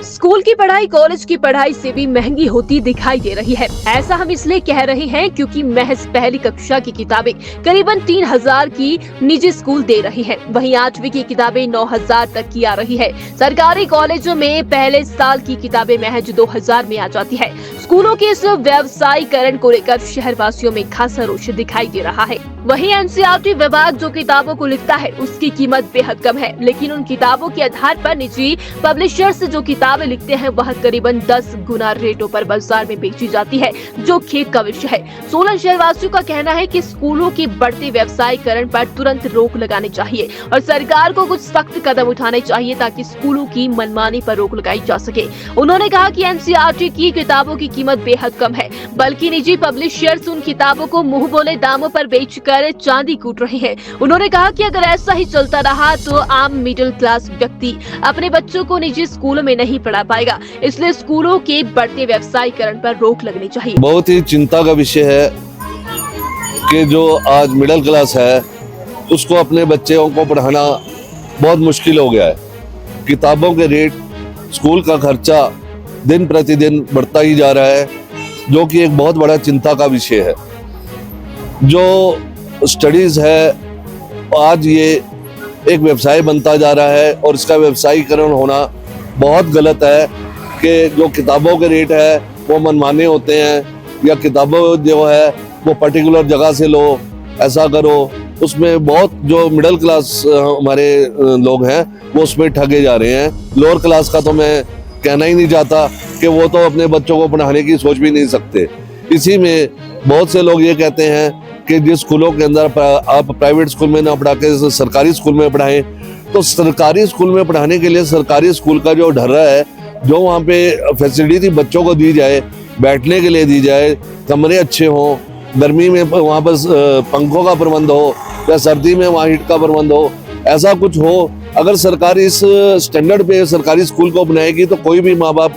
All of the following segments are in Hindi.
स्कूल की पढ़ाई कॉलेज की पढ़ाई से भी महंगी होती दिखाई दे रही है। ऐसा हम इसलिए कह रहे हैं क्योंकि महज पहली कक्षा की किताबें करीबन 3000 की निजी स्कूल दे रही हैं। वहीं 8वीं की किताबें 9000 तक की आ रही है। सरकारी कॉलेजों में पहले साल की किताबें महज 2000 में आ जाती है। स्कूलों के इस व्यवसायीकरण को लेकर शहर वासियों में खासा रोष दिखाई दे रहा है। वहीं एनसीईआरटी विभाग जो किताबों को लिखता है उसकी कीमत बेहद कम है, लेकिन उन किताबों के आधार पर निजी पब्लिशर्स जो किताबें लिखते हैं वह करीबन 10 गुना रेटों पर बाजार में बेची जाती है, जो खेद का विषय है। सोलन शहरवासियों का कहना है कि स्कूलों के बढ़ते व्यवसायीकरण पर तुरंत रोक लगानी चाहिए और सरकार को कुछ सख्त कदम उठाने चाहिए ताकि स्कूलों की मनमानी पर रोक लगाई जा सके। उन्होंने कहा कि एनसीईआरटी की किताबों की कीमत बेहद कम है, बल्कि निजी पब्लिशर्स उन किताबों को मुंह बोले दामों पर बेचकर चांदी कूट रहे हैं। उन्होंने कहा कि अगर ऐसा ही चलता रहा तो आम मिडिल क्लास व्यक्ति अपने बच्चों को निजी स्कूलों में नहीं पढ़ा पाएगा, इसलिए स्कूलों के बढ़ते व्यवसायीकरण पर रोक लगनी चाहिए। बहुत ही चिंता का विषय है कि जो आज मिडिल क्लास है उसको अपने बच्चों को पढ़ाना बहुत मुश्किल हो गया है। किताबों के रेट, स्कूल का खर्चा दिन प्रतिदिन बढ़ता ही जा रहा है, जो कि एक बहुत बड़ा चिंता का विषय है। जो स्टडीज है आज ये एक व्यवसाय बनता जा रहा है और इसका व्यवसायीकरण होना बहुत गलत है कि जो किताबों के रेट है वो मनमाने होते हैं या किताबों जो है वो पर्टिकुलर जगह से लो, ऐसा करो। उसमें बहुत जो मिडिल क्लास हमारे लोग हैं वो उसमें ठगे जा रहे हैं। लोअर क्लास का तो मैं कहना ही नहीं चाहता कि वो तो अपने बच्चों को पढ़ाने की सोच भी नहीं सकते। इसी में बहुत से लोग ये कहते हैं कि जिस स्कूलों के अंदर आप प्राइवेट स्कूल में ना पढ़ा के सरकारी स्कूल में पढ़ाएं, तो सरकारी स्कूल में पढ़ाने के लिए सरकारी स्कूल का जो ढर्रा है, जो वहाँ पे फैसिलिटी बच्चों को दी जाए, बैठने के लिए दी जाए, कमरे अच्छे हों, गर्मी में वहाँ पर पंखों का प्रबंध हो या सर्दी में वहाँ हीट का प्रबंध हो, ऐसा कुछ हो। अगर सरकार इस स्टैंडर्ड पे सरकारी स्कूल को अपनाएगी तो कोई भी माँ बाप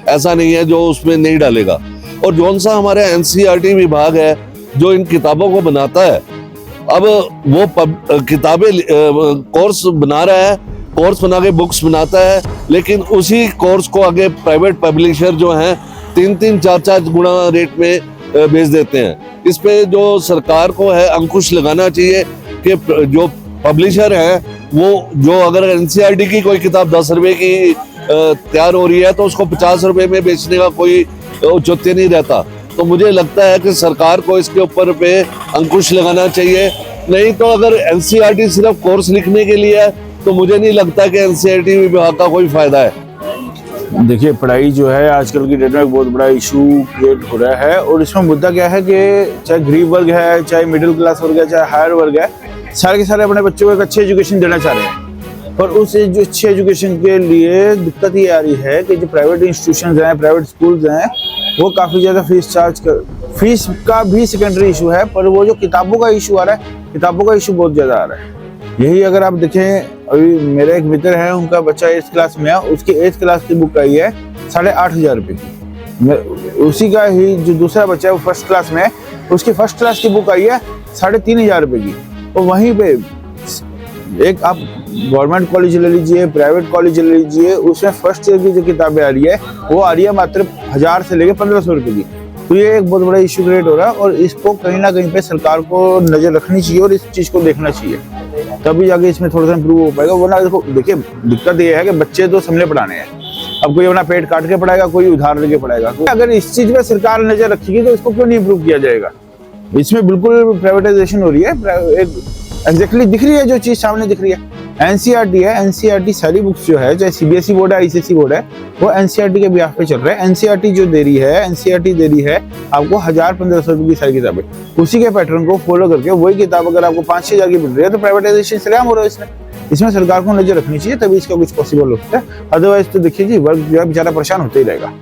ऐसा नहीं है जो उसमें नहीं डालेगा। और जौन सा हमारा एनसीईआरटी विभाग है जो इन किताबों को बनाता है, अब वो किताबें कोर्स बना रहा है, कोर्स बना के बुक्स बनाता है, लेकिन उसी कोर्स को आगे प्राइवेट पब्लिशर जो हैं 3-3, 4-4 गुना रेट में बेच देते हैं। इस पे जो सरकार को है अंकुश लगाना चाहिए कि जो पब्लिशर है वो जो अगर एनसीईआरटी की कोई किताब 10 रुपए की तैयार हो रही है तो उसको 50 रुपए में बेचने का कोई औचित्य नहीं रहता। तो मुझे लगता है कि सरकार को इसके ऊपर पे अंकुश लगाना चाहिए। नहीं तो अगर एनसीईआरटी सिर्फ कोर्स लिखने के लिए है तो मुझे नहीं लगता कि एनसीईआरटी विभाग का कोई फायदा है। देखिए, पढ़ाई जो है आजकल की डेट में बहुत बड़ा इशू क्रिएट हो रहा है और इसमें मुद्दा क्या है कि चाहे गरीब वर्ग है, चाहे मिडिल क्लास वर्ग है, चाहे हायर वर्ग है, सारे के सारे अपने बच्चों को एक अच्छी एजुकेशन देना चाह रहे हैं। पर उस जो अच्छी एजुकेशन के लिए दिक्कत ये आ रही है कि जो प्राइवेट इंस्टीट्यूशन हैं, प्राइवेट स्कूल्स हैं, वो काफ़ी ज़्यादा फीस का भी सेकेंडरी इशू है, पर वो जो किताबों का इशू आ रहा है, किताबों का इशू बहुत ज़्यादा आ रहा है। यही अगर आप देखें, अभी मेरा एक मित्र है, उनका बच्चा 8th क्लास में है, उसकी 8th क्लास की बुक आई है 8500 रुपये की। उसी का ही जो दूसरा बच्चा है वो 1st क्लास में है, उसकी 1st क्लास की बुक आई है 3500 रुपये की। और वहीं पे एक आप गवर्नमेंट कॉलेज ले लीजिए, प्राइवेट कॉलेज ले लीजिए, उसमें फर्स्ट ईयर की जो किताबें आ रही है वो आ रही है मात्र 1000 से लेकर 1500 रुपये की। तो ये एक बहुत बड़ा इशू क्रिएट हो रहा है और इसको कहीं ना कहीं पे सरकार को नजर रखनी चाहिए और इस चीज को देखना चाहिए, तभी जाके इसमें थोड़ा सा इम्प्रूव हो पाएगा। वरना देखो, देखिए दिक्कत ये है कि बच्चे तो सबने पढ़ाने हैं। अब कोई अपना पेट काट के पढ़ाएगा, कोई उधार लेके पढ़ाएगा। तो अगर इस चीज में सरकार नजर रखेगी तो इसको क्यों नहीं इम्प्रूव किया जाएगा। इसमें बिल्कुल प्राइवेटाइजेशन हो रही है, एक एग्जैक्टली दिख रही है जो चीज सामने दिख रही है। एनसीईआरटी है, एनसीईआरटी सारी बुक्स जो है, चाहे सीबीएसई बोर्ड है, आईसीएसई बोर्ड है, वो एनसीईआरटी के बिहाफ पे चल रहा है। एनसीईआरटी जो दे रही है, एनसीईआरटी दे रही है आपको 1000-1500 रुपए की सारी किताबें। उसी के पैटर्न को फॉलो करके वही किताब अगर आपको 5-6 हज़ार की मिल रही है तो प्राइवेटाइजेशन सरेआम हो रहा है। इसमें सरकार को नजर रखनी चाहिए, तभी इसका कुछ पॉसिबल होता है। अदरवाइज तो देखिए जी, वर्ग जो है बेचारा परेशान होते ही रहेगा।